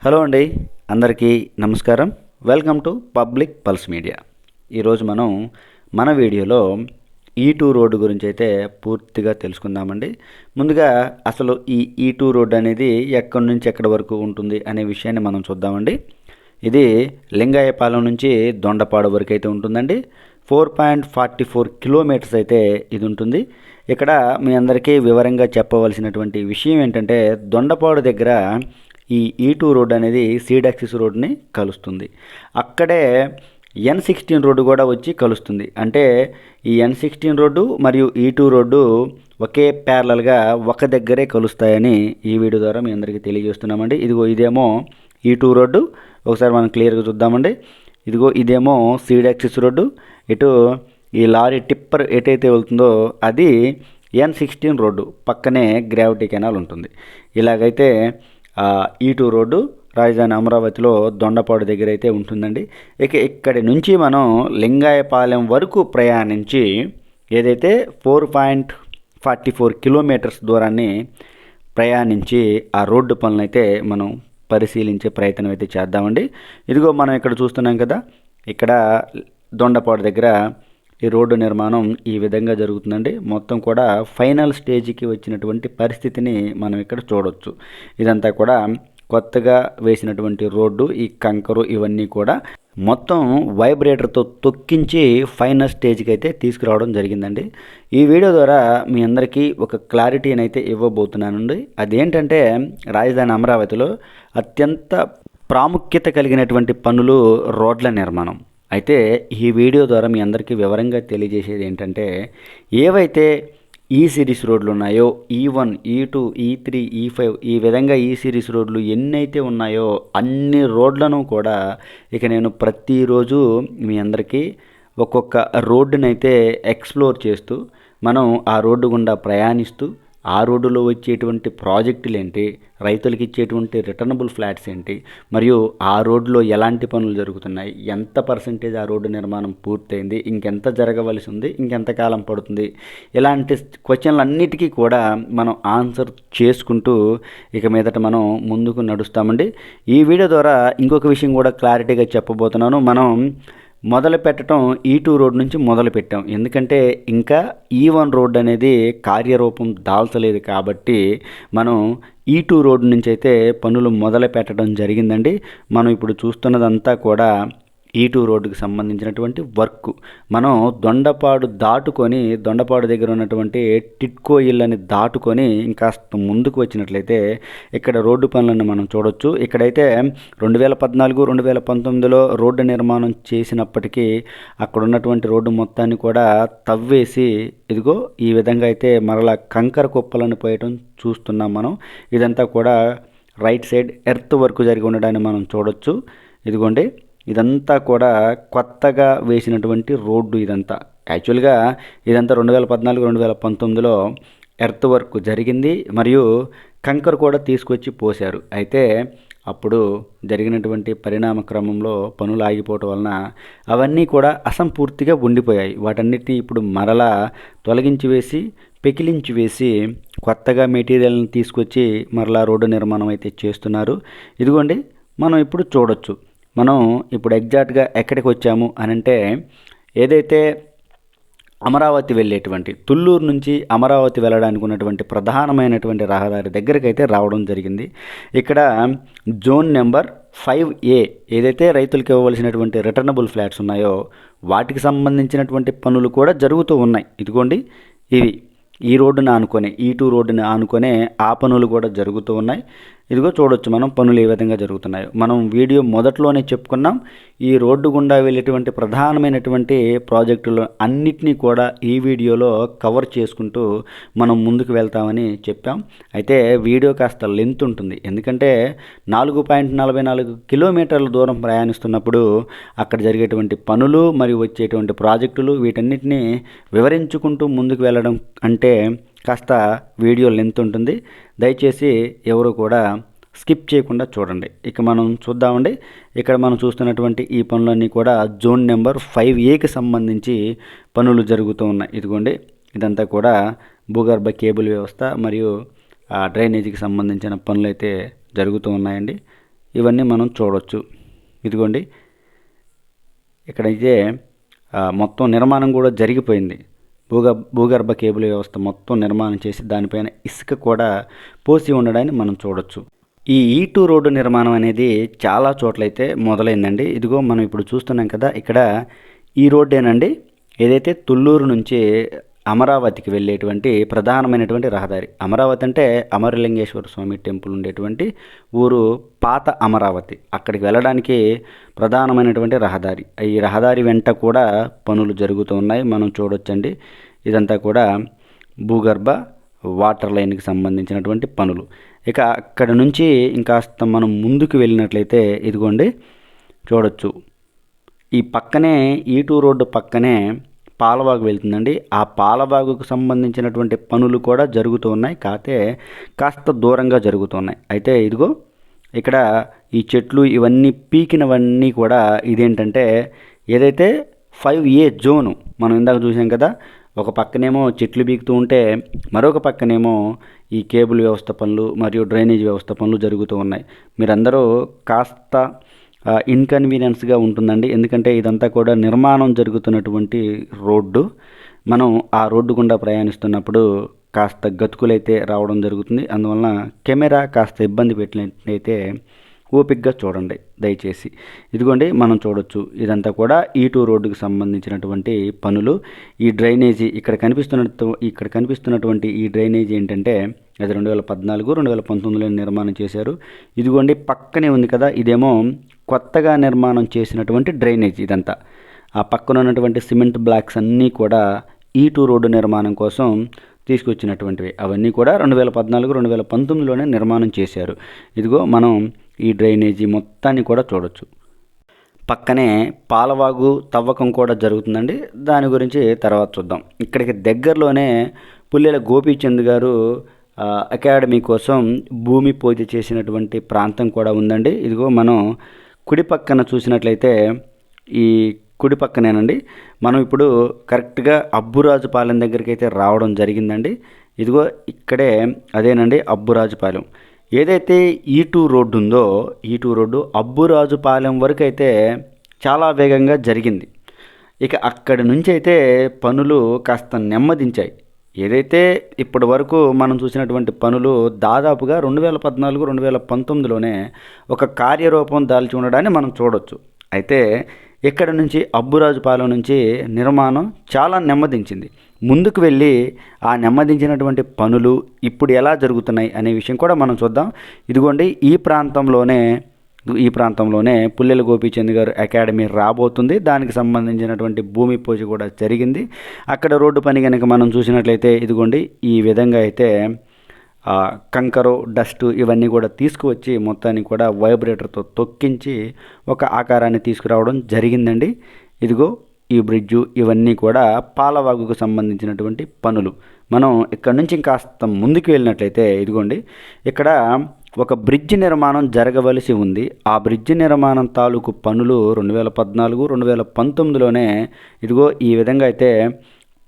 Hello అండి, అందరికీ నమస్కారం. Welcome to public pulse media. ఈరోజు మనం మన వీడియోలో E2 రోడ్డు గురించి అయితే పూర్తిగా తెలుసుకుందామండి. ముందుగా అసలు ఈ E2 రోడ్డు అనేది ఎక్కడి నుంచి ఎక్కడి వరకు ఉంటుంది అనే విషయాన్ని మనం చూద్దామండి. ఇది లింగాయపాలెం నుంచి దొండపాడు వరకు అయితే ఉంటుందండి. 4.44 కిలోమీటర్స్ అయితే ఇది ఉంటుంది. ఇక్కడ మీ అందరికీ వివరంగా చెప్పవలసినటువంటి విషయం ఏంటంటే, దొండపాడు దగ్గర ఈ E2 రోడ్డు అనేది సీడ్ యాక్సిస్ రోడ్డుని కలుస్తుంది. అక్కడే N16 రోడ్డు కూడా వచ్చి కలుస్తుంది. అంటే ఈ N16 రోడ్డు మరియు E2 రోడ్డు ఒకే ప్యారలల్గా ఒక దగ్గరే కలుస్తాయని ఈ వీడియో ద్వారా మీ అందరికీ తెలియజేస్తున్నామండి. ఇదేమో E2 రోడ్డు. ఒకసారి మనం క్లియర్గా చూద్దామండి. ఇదేమో సీడ్ యాక్సిస్ రోడ్డు. ఇటు ఈ లారీ టిప్పర్ ఎటైతే వెళ్తుందో అది N16 రోడ్డు. పక్కనే గ్రావిటీ కెనాల్ ఉంటుంది. ఇలాగైతే E2 రోడ్డు రాజధాని అమరావతిలో దొండపాడు దగ్గర అయితే ఉంటుందండి. ఇక్కడి నుంచి మనం లింగాయపాలెం వరకు ప్రయాణించి ఏదైతే 4.44 కిలోమీటర్స్ దూరాన్ని ప్రయాణించి ఆ రోడ్డు పనులను అయితే మనం పరిశీలించే ప్రయత్నం అయితే చేద్దామండి. మనం ఇక్కడ చూస్తున్నాం కదా, ఇక్కడ దొండపాడు దగ్గర ఈ రోడ్డు నిర్మాణం ఈ విధంగా జరుగుతుందండి. మొత్తం కూడా ఫైనల్ స్టేజ్కి వచ్చినటువంటి పరిస్థితిని మనం ఇక్కడ చూడవచ్చు. ఇదంతా కూడా కొత్తగా వేసినటువంటి రోడ్డు. ఈ కంకరు ఇవన్నీ కూడా మొత్తం వైబ్రేటర్తో తొక్కించి ఫైనల్ స్టేజ్కి అయితే తీసుకురావడం జరిగిందండి. ఈ వీడియో ద్వారా మీ అందరికీ ఒక క్లారిటీని అయితే ఇవ్వబోతున్నానండి. అదేంటంటే, రాజధాని అమరావతిలో అత్యంత ప్రాముఖ్యత కలిగినటువంటి పనులు రోడ్ల నిర్మాణం. అయితే ఈ వీడియో ద్వారా మీ అందరికీ వివరంగా తెలియజేసేది ఏంటంటే, ఏవైతే ఈ సిరీస్ రోడ్లు ఉన్నాయో E1, E2, E3, E5 ఈ విధంగా ఈ సిరీస్ రోడ్లు ఎన్నైతే ఉన్నాయో అన్ని రోడ్లను కూడా ఇక నేను ప్రతిరోజు మీ అందరికీ ఒక్కొక్క రోడ్డునైతే ఎక్స్ప్లోర్ చేస్తూ మనం ఆ రోడ్డు గుండా ప్రయాణిస్తూ ఆ రోడ్డులో వచ్చేటువంటి ప్రాజెక్టులు ఏంటి, రైతులకు ఇచ్చేటువంటి రిటర్నబుల్ ఫ్లాట్స్ ఏంటి, మరియు ఆ రోడ్లో ఎలాంటి పనులు జరుగుతున్నాయి, ఎంత పర్సెంటేజ్ ఆ రోడ్డు నిర్మాణం పూర్తయింది, ఇంకెంత జరగవలసి ఉంది, ఇంకెంతకాలం పడుతుంది, ఇలాంటి క్వశ్చన్లు అన్నిటికీ కూడా మనం ఆన్సర్ చేసుకుంటూ ఇక మీదట మనం ముందుకు నడుస్తామండి. ఈ వీడియో ద్వారా ఇంకొక విషయం కూడా క్లారిటీగా చెప్పబోతున్నాను. మనం మొదలు పెట్టడం E2 రోడ్ నుంచి మొదలు పెట్టాం. ఎందుకంటే ఇంకా E1 రోడ్ అనేది కార్యరూపం దాల్చలేదు కాబట్టి మనం E2 రోడ్ నుంచి అయితే పనులు మొదలు పెట్టడం జరిగిందండి. మనం ఇప్పుడు చూస్తున్నదంతా కూడా E2 రోడ్డుకి సంబంధించినటువంటి వర్క్. మనం దొండపాడు దగ్గర ఉన్నటువంటి టిట్కో ఇళ్ళని దాటుకొని ఇంకాస్త ముందుకు వచ్చినట్లయితే ఇక్కడ రోడ్డు పనులను మనం చూడొచ్చు. ఇక్కడైతే 2014, 2019లో రోడ్డు నిర్మాణం చేసినప్పటికీ అక్కడ ఉన్నటువంటి రోడ్డు మొత్తాన్ని కూడా తవ్వేసి ఈ విధంగా అయితే మరలా కంకర కుప్పలను పోయటం చూస్తున్నాం మనం. ఇదంతా కూడా రైట్ సైడ్ ఎర్త్ వర్క్ జరిగి ఉండడాన్ని మనం చూడొచ్చు. ఇదంతా కూడా కొత్తగా వేసినటువంటి రోడ్డు. యాక్చువల్గా ఇదంతా 2014, 2019లో ఎర్త్ వర్క్ జరిగింది మరియు కంకర్ కూడా తీసుకొచ్చి పోశారు. అయితే అప్పుడు జరిగినటువంటి పరిణామ క్రమంలో పనులు ఆగిపోవటం వలన అవన్నీ కూడా అసంపూర్తిగా ఉండిపోయాయి. వాటన్నిటిని ఇప్పుడు మరలా తొలగించి వేసి పెకిలించి వేసి కొత్తగా మెటీరియల్ని తీసుకొచ్చి మరలా రోడ్డు నిర్మాణం అయితే చేస్తున్నారు. మనం ఇప్పుడు చూడొచ్చు. మనం ఇప్పుడు ఎగ్జాక్ట్గా ఎక్కడికి వచ్చాము అనంటే, ఏదైతే అమరావతి వెళ్ళేటువంటి తుళ్ళూరు నుంచి అమరావతి వెళ్ళడానికి ఉన్నటువంటి ప్రధానమైనటువంటి రహదారి దగ్గరికి అయితే రావడం జరిగింది. ఇక్కడ జోన్ నెంబర్ 5A ఏదైతే రైతులకు ఇవ్వవలసినటువంటి రిటర్నబుల్ ఫ్లాట్స్ ఉన్నాయో వాటికి సంబంధించినటువంటి పనులు కూడా జరుగుతూ ఉన్నాయి. ఇవి ఈ రోడ్డును ఆనుకొని E2 రోడ్డుని ఆనుకొనే ఆ పనులు కూడా జరుగుతూ ఉన్నాయి. చూడొచ్చు మనం పనులు ఏ విధంగా జరుగుతున్నాయో. మనం వీడియో మొదట్లోనే చెప్పుకున్నాం, ఈ రోడ్డు గుండా వెళ్ళేటువంటి ప్రధానమైనటువంటి ప్రాజెక్టులు అన్నిటినీ కూడా ఈ వీడియోలో కవర్ చేసుకుంటూ మనం ముందుకు వెళ్తామని చెప్పాం. అయితే వీడియో కాస్త లెంత్ ఉంటుంది. ఎందుకంటే 4.44 కిలోమీటర్ల దూరం ప్రయాణిస్తున్నప్పుడు అక్కడ జరిగేటువంటి పనులు మరియు వచ్చేటువంటి ప్రాజెక్టులు వీటన్నిటినీ వివరించుకుంటూ ముందుకు వెళ్ళడం అంటే కాస్త వీడియో లెంత్ ఉంటుంది. దయచేసి ఎవరు కూడా స్కిప్ చేయకుండా చూడండి. మనం చూద్దామండి. ఇక్కడ మనం చూస్తున్నటువంటి ఈ పనులన్నీ కూడా జోన్ నెంబర్ 5Aకి సంబంధించి పనులు జరుగుతూ ఉన్నాయి. ఇదంతా కూడా భూగర్భ కేబుల్ వ్యవస్థ మరియు డ్రైనేజీకి సంబంధించిన పనులు అయితే జరుగుతూ ఉన్నాయండి. ఇవన్నీ మనం చూడవచ్చు. ఇదిగోండి ఇక్కడైతే మొత్తం నిర్మాణం కూడా జరిగిపోయింది. భూగర్భ కేబుల్ వ్యవస్థ మొత్తం నిర్మాణం చేసి దానిపైన ఇసుక కూడా పోసి ఉండడాన్ని మనం చూడొచ్చు. ఈ E2 రోడ్డు నిర్మాణం అనేది చాలా చోట్లయితే మొదలైందండి. ఇదిగో మనం ఇప్పుడు చూస్తున్నాం కదా, ఇక్కడ ఈ రోడ్డేనండి ఏదైతే తుళ్ళూరు నుంచి అమరావతికి వెళ్ళేటువంటి ప్రధానమైనటువంటి రహదారి. అమరావతి అంటే అమరలింగేశ్వర స్వామి టెంపుల్ ఉండేటువంటి ఊరు పాత అమరావతి. అక్కడికి వెళ్ళడానికి ప్రధానమైనటువంటి రహదారి. ఈ రహదారి వెంట కూడా పనులు జరుగుతూ ఉన్నాయి, మనం చూడొచ్చండి. ఇదంతా కూడా భూగర్భ వాటర్ లైన్కి సంబంధించినటువంటి పనులు. ఇక అక్కడ నుంచి ఇంకాస్త మనం ముందుకు వెళ్ళినట్లయితే ఇదిగోండి చూడొచ్చు, ఈ పక్కనే E2 రోడ్డు పక్కనే పాలవాగు వెళ్తుందండి. ఆ పాలవాగుకు సంబంధించినటువంటి పనులు కూడా జరుగుతూ ఉన్నాయి, కాకపోతే కాస్త దూరంగా జరుగుతున్నాయి. అయితే ఇదిగో ఇక్కడ ఈ చెట్లు ఇవన్నీ పీకినవన్నీ కూడా ఇదేంటంటే ఏదైతే 5A జోను మనం ఇందాక చూసాం కదా, ఒక పక్కనేమో చెట్లు బీకుతూ ఉంటే మరొక పక్కనేమో ఈ కేబుల్ వ్యవస్థ పనులు మరియు డ్రైనేజ్ వ్యవస్థ పనులు జరుగుతూ ఉన్నాయి. మీరందరూ కాస్త ఇన్కన్వీనియన్స్గా ఉంటుందండి, ఎందుకంటే ఇదంతా కూడా నిర్మాణం జరుగుతున్నటువంటి రోడ్డు. మనం ఆ రోడ్డు గుండా ప్రయాణిస్తున్నప్పుడు కాస్త గతుకులైతే రావడం జరుగుతుంది. అందువలన కెమెరా కాస్త ఇబ్బంది పెట్టినట్లయితే ఓపికగా చూడండి దయచేసి. ఇదిగోండి మనం చూడొచ్చు, ఇదంతా కూడా E2 రోడ్డుకు సంబంధించినటువంటి పనులు. ఈ డ్రైనేజీ ఇక్కడ కనిపిస్తున్నటువంటి ఈ డ్రైనేజీ ఏంటంటే అది 2014, 2019లో నిర్మాణం చేశారు. ఇదిగోండి పక్కనే ఉంది కదా, ఇదేమో కొత్తగా నిర్మాణం చేసినటువంటి డ్రైనేజ్. ఇదంతా ఆ పక్కన ఉన్నటువంటి సిమెంట్ బ్లాక్స్ అన్నీ కూడా E2 రోడ్డు నిర్మాణం కోసం తీసుకొచ్చినటువంటివి. అవన్నీ కూడా 2014, 2019లోనే నిర్మాణం చేశారు. ఇదిగో మనం ఈ డ్రైనేజీ మొత్తాన్ని కూడా చూడొచ్చు. పక్కనే పాలవాగు తవ్వకం కూడా జరుగుతుందండి, దాని గురించి తర్వాత చూద్దాం. ఇక్కడికి దగ్గరలోనే పుల్లెల గోపీచంద్ గారు అకాడమీ కోసం భూమి పూజ చేసినటువంటి ప్రాంతం కూడా ఉందండి. ఇదిగో మనం కుడి పక్కన చూసినట్లయితే ఈ కుడి పక్కనేనండి మనం ఇప్పుడు కరెక్ట్గా అబ్బురాజుపాలెం దగ్గరికి అయితే రావడం జరిగిందండి. ఇదిగో ఇక్కడే అదేనండి అబ్బురాజుపాలెం. ఏదైతే E2 రోడ్డు ఉందో E2 రోడ్డు అబ్బురాజుపాలెం వరకు అయితే చాలా వేగంగా జరిగింది. ఇక అక్కడి నుంచి అయితే పనులు కాస్త నెమ్మదించాయి. ఏదైతే ఇప్పటి వరకు మనం చూసినటువంటి పనులు దాదాపుగా 2014, 2019లోనే ఒక కార్యరూపం దాల్చి ఉండడాన్ని మనం చూడొచ్చు. అయితే ఇక్కడ నుంచి అబ్బురాజుపాలెం నుంచి నిర్మాణం చాలా నెమ్మదించింది. ముందుకు వెళ్ళి ఆ నెమ్మదించినటువంటి పనులు ఇప్పుడు ఎలా జరుగుతున్నాయి అనే విషయం కూడా మనం చూద్దాం. ఇదిగోండి ఈ ప్రాంతంలోనే పుల్లెల గోపీచంద్ గారు అకాడమీ రాబోతుంది. దానికి సంబంధించినటువంటి భూమి పూజ కూడా జరిగింది. అక్కడ రోడ్డు పని కనుక మనం చూసినట్లయితే ఇదిగోండి ఈ విధంగా అయితే కంకరు డస్ట్ ఇవన్నీ కూడా తీసుకువచ్చి మొత్తాన్ని కూడా వైబ్రేటర్తో తొక్కించి ఒక ఆకారాన్ని తీసుకురావడం జరిగిందండి. ఇదిగో ఈ బ్రిడ్జు ఇవన్నీ కూడా పాలవాగుకు సంబంధించినటువంటి పనులు. మనం ఇక్కడ నుంచి కాస్త ముందుకు వెళ్ళినట్లయితే ఇదిగోండి ఇక్కడ ఒక బ్రిడ్జ్ నిర్మాణం జరగవలసి ఉంది. ఆ బ్రిడ్జ్ నిర్మాణం తాలూకు పనులు 2014, 2019లోనే ఇదిగో ఈ విధంగా అయితే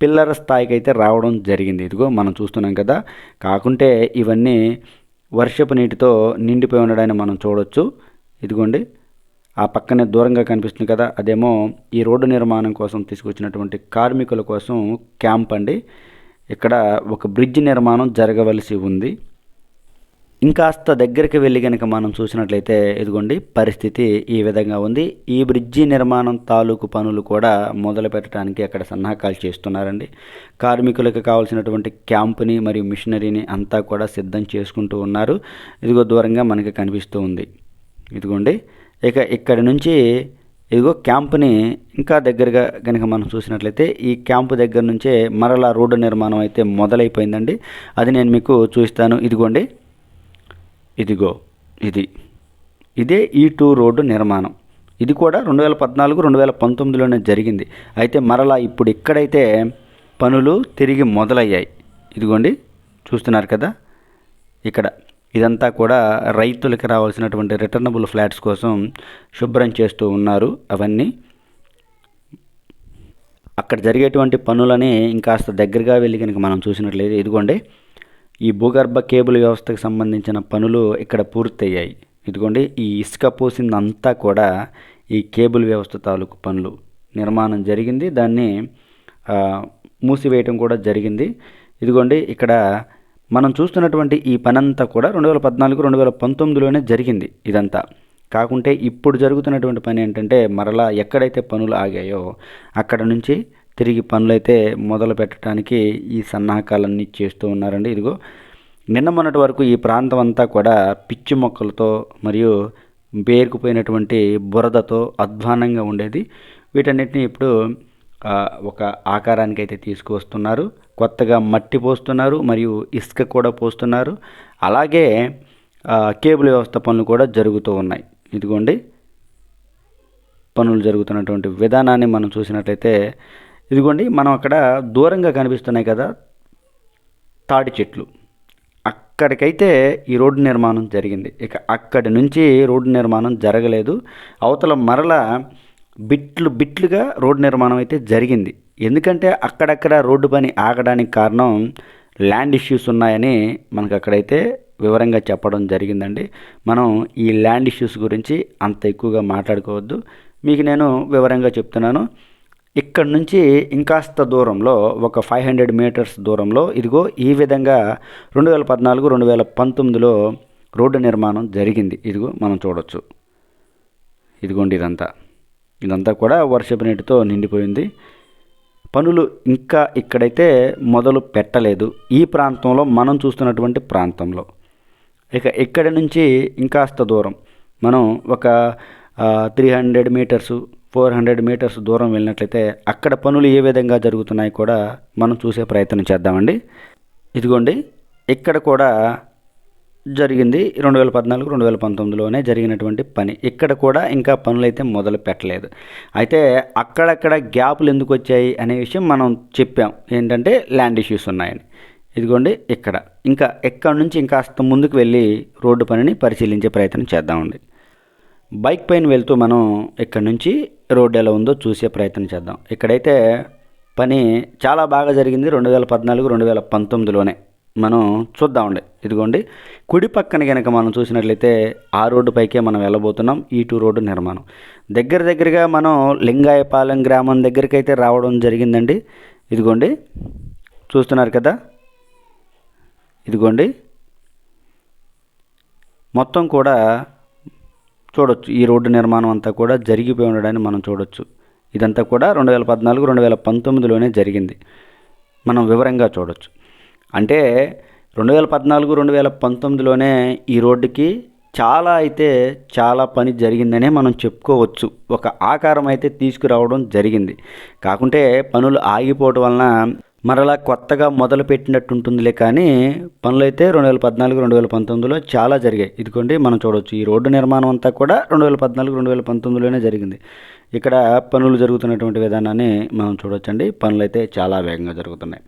పిల్లర్ స్థాయికి అయితే రావడం జరిగింది. ఇదిగో మనం చూస్తున్నాం కదా, కాకుంటే ఇవన్నీ వర్షపు నీటితో నిండిపోయి ఉండడాన్ని మనం చూడొచ్చు. ఇదిగోండి ఆ పక్కనే దూరంగా కనిపిస్తుంది కదా, అదేమో ఈ రోడ్డు నిర్మాణం కోసం తీసుకొచ్చినటువంటి కార్మికుల కోసం క్యాంప్ అండి. ఇక్కడ ఒక బ్రిడ్జ్ నిర్మాణం జరగవలసి ఉంది. ఇంకాస్త దగ్గరికి వెళ్ళి కనుక మనం చూసినట్లయితే ఇదిగోండి పరిస్థితి ఈ విధంగా ఉంది. ఈ బ్రిడ్జి నిర్మాణం తాలూకు పనులు కూడా మొదలు పెట్టడానికి అక్కడ సన్నాహకాలు చేస్తున్నారండి. కార్మికులకు కావాల్సినటువంటి క్యాంపుని మరియు మిషనరీని అంతా కూడా సిద్ధం చేసుకుంటూ ఉన్నారు. ఇదిగో దూరంగా మనకి కనిపిస్తూ ఉంది. ఇదిగోండి ఇక ఇక్కడి నుంచి ఇదిగో క్యాంపుని ఇంకా దగ్గరగా కనుక మనం చూసినట్లయితే ఈ క్యాంపు దగ్గర నుంచే మరలా రోడ్డు నిర్మాణం అయితే మొదలైపోయిందండి. అది నేను మీకు చూపిస్తాను. ఇదిగోండి ఇదిగో ఇదే E2 రోడ్డు నిర్మాణం. ఇది కూడా 2014, 2019లోనే జరిగింది. అయితే మరలా ఇప్పుడు ఇక్కడైతే పనులు తిరిగి మొదలయ్యాయి. ఇదిగోండి చూస్తున్నారు కదా, ఇక్కడ ఇదంతా కూడా రైతులకు రావాల్సినటువంటి రిటర్నబుల్ ఫ్లాట్స్ కోసం శుభ్రం చేస్తూ ఉన్నారు. అవన్నీ అక్కడ జరిగేటువంటి పనులని ఇంకాస్త దగ్గరగా వెళ్ళి కనుక మనం చూసినట్లయితే ఇదిగోండి ఈ భూగర్భ కేబుల్ వ్యవస్థకు సంబంధించిన పనులు ఇక్కడ పూర్తయ్యాయి. ఇదిగోండి ఈ ఇసుక పోసిందంతా కూడా ఈ కేబుల్ వ్యవస్థ తాలూకు పనులు నిర్మాణం జరిగింది. దాన్ని మూసివేయటం కూడా జరిగింది. ఇదిగోండి ఇక్కడ మనం చూస్తున్నటువంటి ఈ పని అంతా కూడా 2014, 2019లోనే జరిగింది ఇదంతా. కాకుంటే ఇప్పుడు జరుగుతున్నటువంటి పని ఏంటంటే మరలా ఎక్కడైతే పనులు ఆగాయో అక్కడ నుంచి తిరిగి పనులైతే మొదలు పెట్టడానికి ఈ సన్నాహకాలన్నీ చేస్తూ ఉన్నారండి. ఇదిగో నిన్న మొన్నటి వరకు ఈ ప్రాంతం అంతా కూడా పిచ్చి మొక్కలతో మరియు పేరుకుపోయినటువంటి బురదతో అధ్వానంగా ఉండేది. వీటన్నిటిని ఇప్పుడు ఒక ఆకారానికి అయితే తీసుకువస్తున్నారు. కొత్తగా మట్టి పోస్తున్నారు మరియు ఇసుక కూడా పోస్తున్నారు. అలాగే కేబుల్ వ్యవస్థ పనులు కూడా జరుగుతూ ఉన్నాయి. ఇదిగోండి పనులు జరుగుతున్నటువంటి విధానాన్ని మనం చూసినట్లయితే ఇదిగోండి మనం అక్కడ దూరంగా కనిపిస్తున్నాయి కదా తాడి చెట్లు, అక్కడికైతే ఈ రోడ్డు నిర్మాణం జరిగింది. ఇక అక్కడి నుంచి రోడ్డు నిర్మాణం జరగలేదు. అవతల మరలా బిట్లుగా రోడ్డు నిర్మాణం అయితే జరిగింది. ఎందుకంటే అక్కడక్కడ రోడ్డు పని ఆగడానికి కారణం ల్యాండ్ ఇష్యూస్ ఉన్నాయని మనకు అక్కడైతే వివరంగా చెప్పడం జరిగిందండి. మనం ఈ ల్యాండ్ ఇష్యూస్ గురించి అంత ఎక్కువగా మాట్లాడుకోవద్దు, మీకు నేను వివరంగా చెప్తున్నాను. ఇక్కడ నుంచి ఇంకాస్త దూరంలో ఒక 500 మీటర్స్ దూరంలో ఇదిగో ఈ విధంగా 2014, 2019లో రోడ్డు నిర్మాణం జరిగింది. ఇదిగో మనం చూడవచ్చు. ఇదిగోండి ఇదంతా కూడా వర్షపు నీటితో నిండిపోయింది. పనులు ఇంకా ఇక్కడైతే మొదలు పెట్టలేదు. ఈ ప్రాంతంలో మనం చూస్తున్నటువంటి ప్రాంతంలో ఇక ఇక్కడి నుంచి ఇంకాస్త దూరం మనం ఒక 300 మీటర్స్ 400 మీటర్స్ దూరం వెళ్ళినట్లయితే అక్కడ పనులు ఏ విధంగా జరుగుతున్నాయి కూడా మనం చూసే ప్రయత్నం చేద్దామండి. ఇదిగోండి ఇక్కడ కూడా జరిగింది 2014, 2019లోనే జరిగినటువంటి పని. ఇక్కడ కూడా ఇంకా పనులు అయితే మొదలు పెట్టలేదు. అయితే అక్కడక్కడ గ్యాపులు ఎందుకు వచ్చాయి అనే విషయం మనం చెప్పాం, ఏంటంటే ల్యాండ్ ఇష్యూస్ ఉన్నాయని. ఇదిగోండి ఇంకా ఎక్కడి నుంచి ఇంకాస్త ముందుకు వెళ్ళి రోడ్డు పనిని పరిశీలించే ప్రయత్నం చేద్దామండి. బైక్ పైన వెళ్తూ మనం ఇక్కడ నుంచి రోడ్డు ఎలా ఉందో చూసే ప్రయత్నం చేద్దాం. ఇక్కడైతే పని చాలా బాగా జరిగింది 2014, 2019లోనే మనం చూద్దామండి. ఇదిగోండి కుడి పక్కన కనుక మనం చూసినట్లయితే ఆ రోడ్డు పైకే మనం వెళ్ళబోతున్నాం. ఈ2 రోడ్డు నిర్మాణం దగ్గరగా మనం లింగాయపాలెం గ్రామం దగ్గరికి అయితే రావడం జరిగిందండి. ఇదిగోండి చూస్తున్నారు కదా, ఇదిగోండి మొత్తం కూడా చూడొచ్చు. ఈ రోడ్డు నిర్మాణం అంతా కూడా జరిగిపోయి ఉండడాన్ని మనం చూడొచ్చు. ఇదంతా కూడా 2014, 2019లోనే జరిగింది. మనం వివరంగా చూడొచ్చు. అంటే 2014, 2019లోనే ఈ రోడ్డుకి చాలా పని జరిగిందనే మనం చెప్పుకోవచ్చు. ఒక ఆకారం అయితే తీసుకురావడం జరిగింది. కాకుంటే పనులు ఆగిపోవడం వలన మరలా కొత్తగా మొదలు పెట్టినట్టుంటుందిలే, కానీ పనులు అయితే 2014, 2019లో చాలా జరిగాయి. ఇదిగోండి మనం చూడవచ్చు. ఈ రోడ్డు నిర్మాణం అంతా కూడా 2014, 2019లోనే జరిగింది. ఇక్కడ పనులు జరుగుతున్నటువంటి విధానాన్ని మనం చూడొచ్చండి. పనులు అయితే చాలా వేగంగా జరుగుతున్నాయి.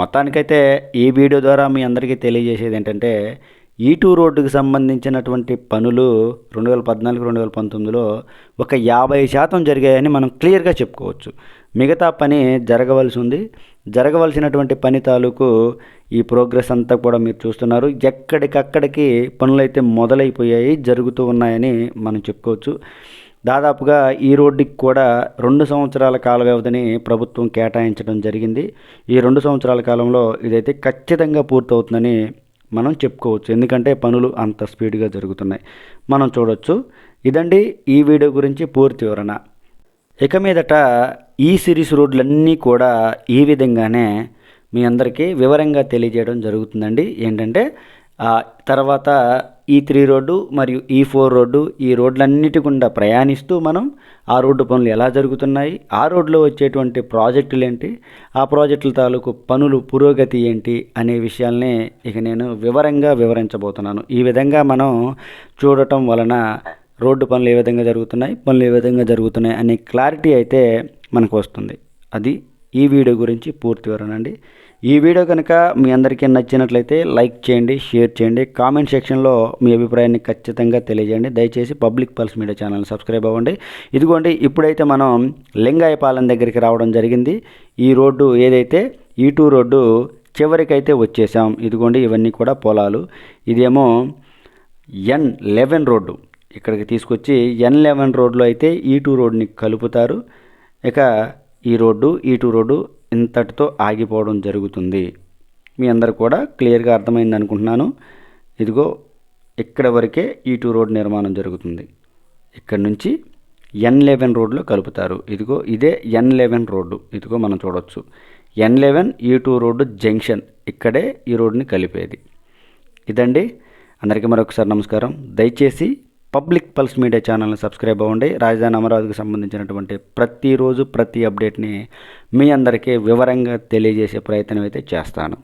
మొత్తానికైతే ఈ వీడియో ద్వారా మీ అందరికీ తెలియజేసేది ఏంటంటే ఈ2 రోడ్డుకు సంబంధించినటువంటి పనులు 2014, 2019లో ఒక 50% జరిగాయని మనం క్లియర్గా చెప్పుకోవచ్చు. మిగతా పని జరగవలసినటువంటి పని తాలూకు ఈ ప్రోగ్రెస్ అంతా కూడా మీరు చూస్తున్నారు. ఎక్కడికక్కడికి పనులైతే మొదలైపోయాయి, జరుగుతూ ఉన్నాయని మనం చెప్పుకోవచ్చు. దాదాపుగా ఈ రోడ్డుకి కూడా 2 సంవత్సరాల కాల వ్యవధిని ప్రభుత్వం కేటాయించడం జరిగింది. ఈ 2 సంవత్సరాల కాలంలో ఇదైతే ఖచ్చితంగా పూర్తవుతుందని మనం చెప్పుకోవచ్చు. ఎందుకంటే పనులు అంత స్పీడ్గా జరుగుతున్నాయి, మనం చూడొచ్చు. ఇదండి ఈ వీడియో గురించి పూర్తి వివరణ. ఇక మీదట ఈ సిరీస్ రోడ్లన్నీ కూడా ఈ విధంగానే మీ అందరికీ వివరంగా తెలియజేయడం జరుగుతుందండి. ఏంటంటే తర్వాత ఈ3 రోడ్డు మరియు ఈ4 రోడ్డు, ఈ రోడ్లన్నిటి గుండా ప్రయాణిస్తూ మనం ఆ రోడ్డు పనులు ఎలా జరుగుతున్నాయి, ఆ రోడ్లో వచ్చేటువంటి ప్రాజెక్టులు ఏంటి, ఆ ప్రాజెక్టుల తాలూకు పనులు పురోగతి ఏంటి అనే విషయాల్ని ఇక నేను వివరంగా వివరించబోతున్నాను. ఈ విధంగా మనం చూడటం వలన రోడ్డు పనులు ఏ విధంగా జరుగుతున్నాయి అనే క్లారిటీ అయితే మనకు వస్తుంది. అది ఈ వీడియో గురించి పూర్తి వివరణ అండి. ఈ వీడియో కనుక మీ అందరికీ నచ్చినట్లయితే లైక్ చేయండి, షేర్ చేయండి, కామెంట్ సెక్షన్లో మీ అభిప్రాయాన్ని ఖచ్చితంగా తెలియజేయండి. దయచేసి public pulse media channel subscribe అవ్వండి. ఇదిగోండి ఇప్పుడైతే మనం లింగాయపాలెం దగ్గరికి రావడం జరిగింది. ఈ రోడ్డు ఏదైతే ఈ2 రోడ్డు చివరికైతే వచ్చేసాం. ఇదిగోండి ఇవన్నీ కూడా పొలాలు. ఇదేమో N11 రోడ్డు ఇక్కడికి తీసుకొచ్చి N11 రోడ్లో అయితే E2 రోడ్ని కలుపుతారు. ఇక E2 రోడ్డు ఇంతటితో ఆగిపోవడం జరుగుతుంది. మీ అందరు కూడా క్లియర్గా అర్థమైంది అనుకుంటున్నాను. ఇదిగో ఇక్కడ వరకే E2 రోడ్ నిర్మాణం జరుగుతుంది. ఇక్కడ నుంచి N11 రోడ్లో కలుపుతారు. ఇదిగో ఇదే N11 రోడ్డు. ఇదిగో మనం చూడవచ్చు. N11 E2 రోడ్డు జంక్షన్, ఇక్కడే ఈ రోడ్డుని కలిపేది. ఇదండి. అందరికీ మరొకసారి నమస్కారం. దయచేసి పబ్లిక్ పల్స్ మీడియా ఛానల్ని సబ్స్క్రైబ్ అవ్వండి. రాజధాని అమరావతికి సంబంధించినటువంటి ప్రతిరోజు ప్రతి అప్డేట్ని మీ అందరికీ వివరంగా తెలియజేసే ప్రయత్నం అయితే చేస్తాను.